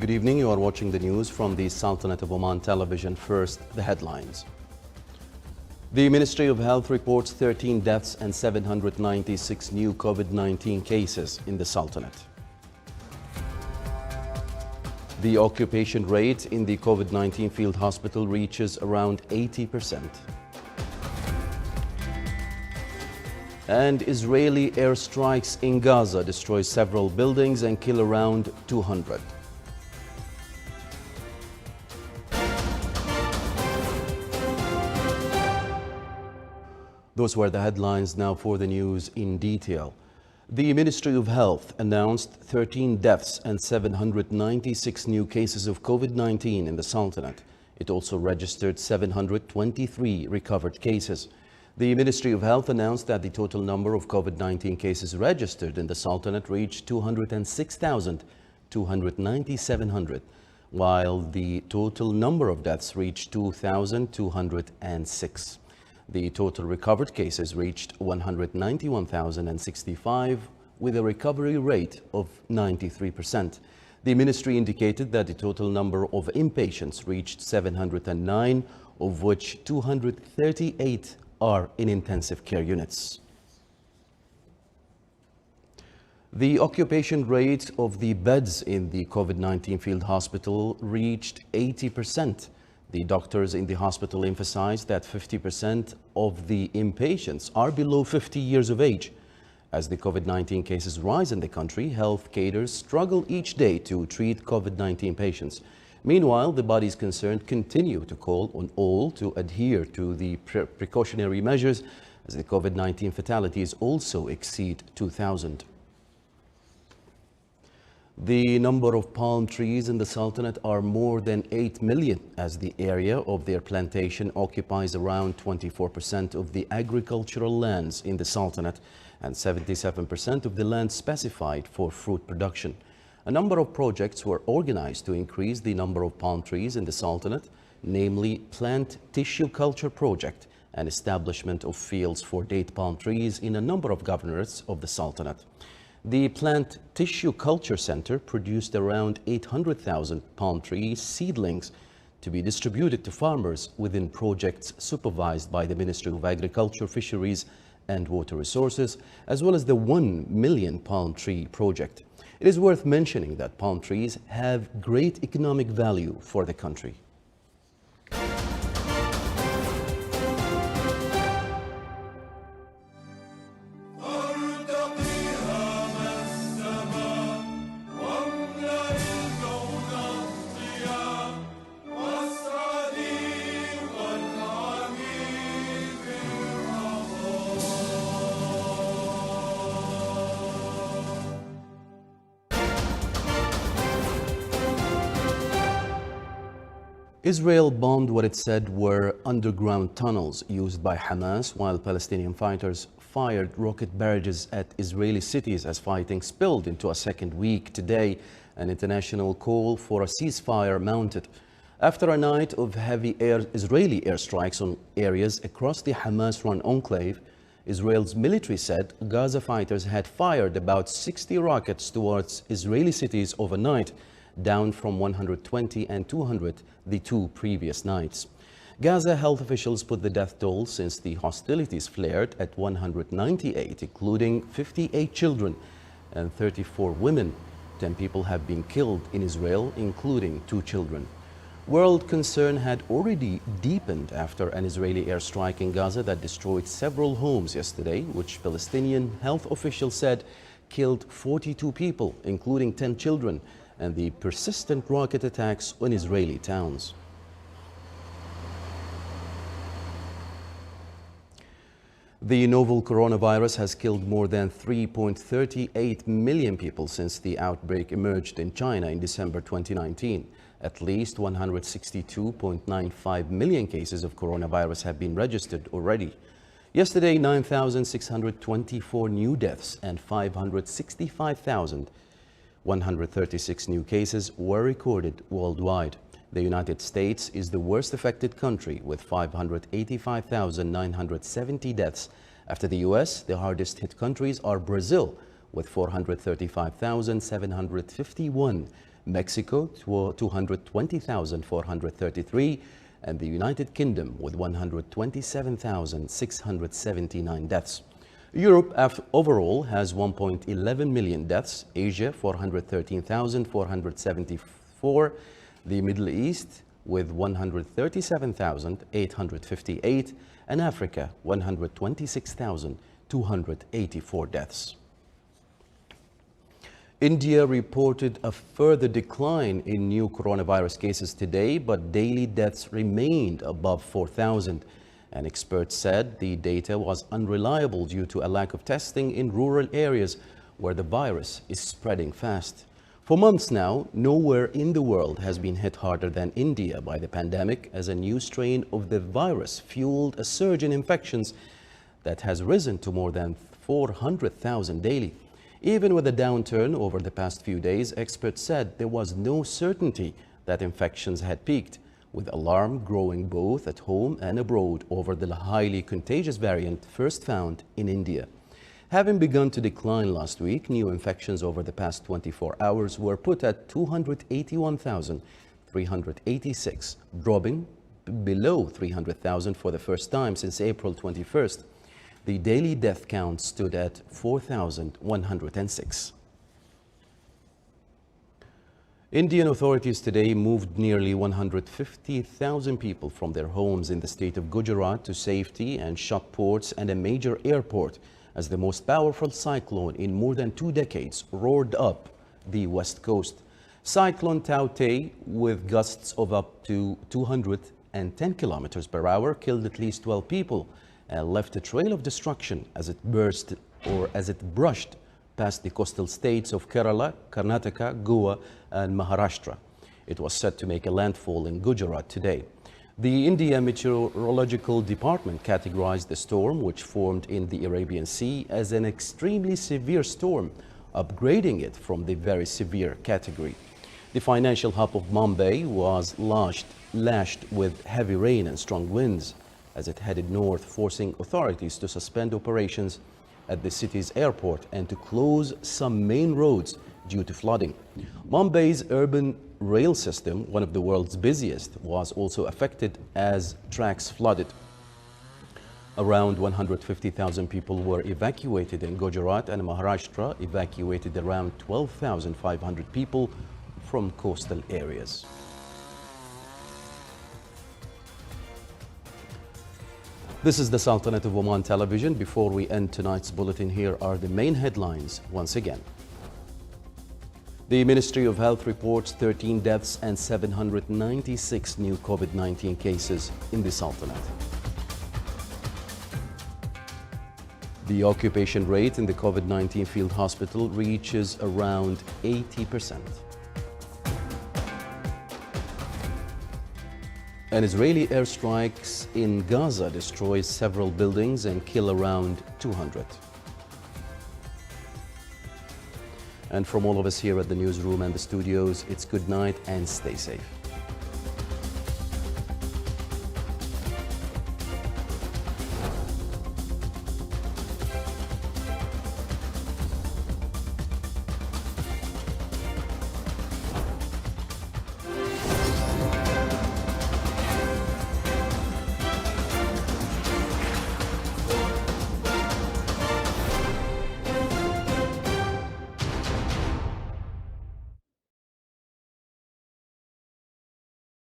Good evening. You are watching the news from the Sultanate of Oman television. First, the headlines. The Ministry of Health reports 13 deaths and 796 new COVID-19 cases in the Sultanate. The occupation rate in the COVID-19 field hospital reaches around 80%. And Israeli airstrikes in Gaza destroy several buildings and kill around 200. Those were the headlines. Now for the news in detail. The Ministry of Health announced 13 deaths and 796 new cases of COVID-19 in the Sultanate. It also registered 723 recovered cases. The Ministry of Health announced that the total number of COVID-19 cases registered in the Sultanate reached 206,297, while the total number of deaths reached 2,206. The total recovered cases reached 191,065 with a recovery rate of 93%. The ministry indicated that the total number of inpatients reached 709, of which 238 are in intensive care units. The occupation rate of the beds in the COVID-19 field hospital reached 80%. The doctors in the hospital emphasized that 50% of the inpatients are below 50 years of age. As the COVID-19 cases rise in the country, health cadres struggle each day to treat COVID-19 patients. Meanwhile, the bodies concerned continue to call on all to adhere to the precautionary measures as the COVID-19 fatalities also exceed 2,000. The number of palm trees in the Sultanate are more than 8 million, as the area of their plantation occupies around 24% of the agricultural lands in the Sultanate and 77% of the land specified for fruit production. A number of projects were organized to increase the number of palm trees in the Sultanate, namely Plant Tissue Culture Project and establishment of fields for date palm trees in a number of governorates of the Sultanate. The Plant Tissue Culture Center produced around 800,000 palm tree seedlings to be distributed to farmers within projects supervised by the Ministry of Agriculture, Fisheries and Water Resources, as well as the 1 million palm tree project. It is worth mentioning that palm trees have great economic value for the country. Israel bombed what it said were underground tunnels used by Hamas, while Palestinian fighters fired rocket barrages at Israeli cities as fighting spilled into a second week today. An international call for a ceasefire mounted. After a night of heavy Israeli airstrikes on areas across the Hamas-run enclave, Israel's military said Gaza fighters had fired about 60 rockets towards Israeli cities overnight, down from 120 and 200 the two previous nights. Gaza health officials put the death toll since the hostilities flared at 198, including 58 children and 34 women. 10 people have been killed in Israel, including 2 children. World concern had already deepened after an Israeli airstrike in Gaza that destroyed several homes yesterday, which Palestinian health officials said killed 42 people, including 10 children, and the persistent rocket attacks on Israeli towns. The novel coronavirus has killed more than 3.38 million people since the outbreak emerged in China in December 2019. At least 162.95 million cases of coronavirus have been registered already. Yesterday, 9,624 new deaths and 565,136 new cases were recorded worldwide. The United States is the worst affected country with 585,970 deaths. After the US, the hardest hit countries are Brazil with 435,751, Mexico 220,433, and the United Kingdom with 127,679 deaths. Europe overall has 1.11 million deaths, Asia 413,474, the Middle East with 137,858, and Africa 126,284 deaths. India reported a further decline in new coronavirus cases today, but daily deaths remained above 4,000. And experts said the data was unreliable due to a lack of testing in rural areas where the virus is spreading fast. For months now, nowhere in the world has been hit harder than India by the pandemic, as a new strain of the virus fueled a surge in infections that has risen to more than 400,000 daily. Even with a downturn over the past few days, experts said there was no certainty that infections had peaked, with alarm growing both at home and abroad over the highly contagious variant first found in India. Having begun to decline last week, new infections over the past 24 hours were put at 281,386, dropping below 300,000 for the first time since April 21st. The daily death count stood at 4,106. Indian authorities today moved nearly 150,000 people from their homes in the state of Gujarat to safety and shut ports and a major airport as the most powerful cyclone in more than 2 decades roared up the west coast. Cyclone Tauktae, with gusts of up to 210 kilometers per hour, killed at least 12 people and left a trail of destruction as it brushed past the coastal states of Kerala, Karnataka, Goa, and Maharashtra. It was set to make a landfall in Gujarat today. The India Meteorological Department categorized the storm, which formed in the Arabian Sea, as an extremely severe storm, upgrading it from the very severe category. The financial hub of Mumbai was lashed with heavy rain and strong winds as it headed north, forcing authorities to suspend operations at the city's airport and to close some main roads due to flooding. Mumbai's urban rail system, one of the world's busiest, was also affected as tracks flooded. Around 150,000 people were evacuated in Gujarat, and Maharashtra evacuated around 12,500 people from coastal areas. This is the Sultanate of Oman television. Before we end tonight's bulletin, here are the main headlines once again. The Ministry of Health reports 13 deaths and 796 new COVID-19 cases in the Sultanate. The occupation rate in the COVID-19 field hospital reaches around 80%. An Israeli airstrikes in Gaza destroys several buildings and kill around 200. And from all of us here at the newsroom and the studios, it's good night and stay safe.